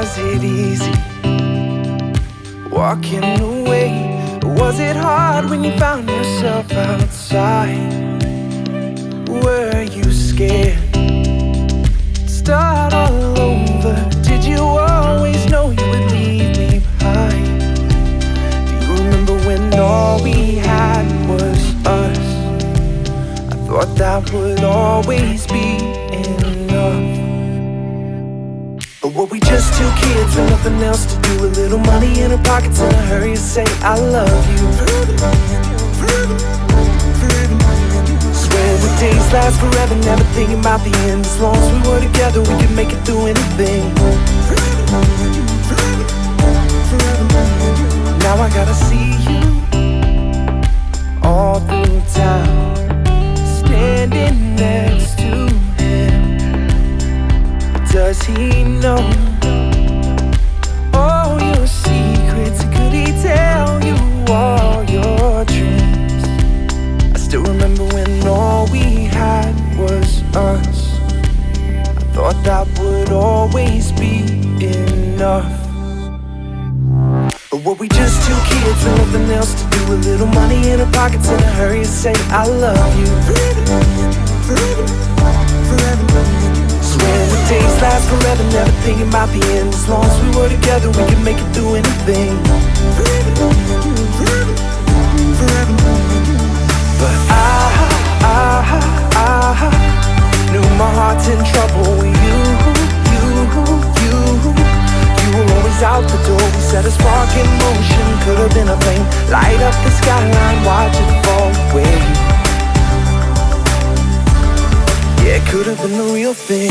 Was it easy walking away? Or was it hard when you found yourself outside? Were you scared to start all over? Did you always know you would leave me behind? Do you remember when all we had was us? I thought that would always be enough. But were we just two kids with nothing else to do? A little money in our pockets and a hurry to say I love you. Swear the days last forever, never thinking about the end. As long as we were together, we could make it through anything. Now I gotta see you all through town, standing next to him. Does he know all your secrets? Could he tell you all your dreams? I still remember when all we had was us. I thought that would always be enough. But were we just two kids with nothing else to do? A little money in our pockets and a hurry to say I love you. Swear the days last forever, never thinking about the end. As long as we were together, we could make it through anything. But I knew my heart's in trouble. You were always out the door. We set a spark in motion, could have been a flame. Light up the skyline, watch it fall away. Yeah, it could have been the real thing.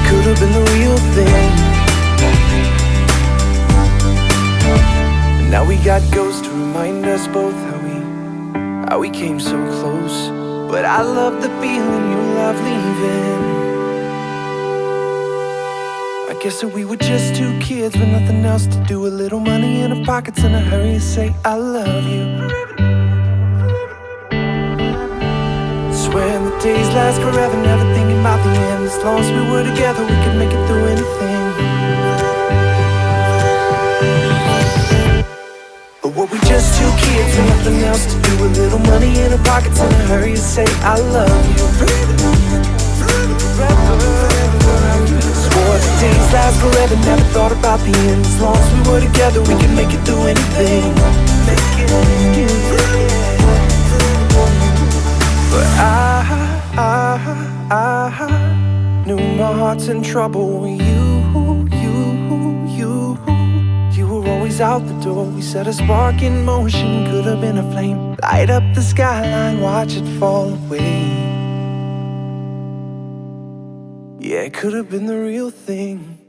Could have been the real thing. And now we got ghosts to remind us both how we came so close. But I love the feeling you love leaving. I guess that we were just two kids with nothing else to do. A little money in our pockets and a hurry to say I love you. Swear the days last forever, never thinking about the end. As long as we were together, we could make it through anything. But were we just two kids with nothing else to do? A little money in our pockets and a hurry to say I love you. Swore the days last forever, never thought about the end. As long as we were together, we could make it through anything. But I knew my heart's in trouble. You were always out the door. We set a spark in motion, could have been a flame. Light up the skyline, watch it fall away. Yeah, it could have been the real thing.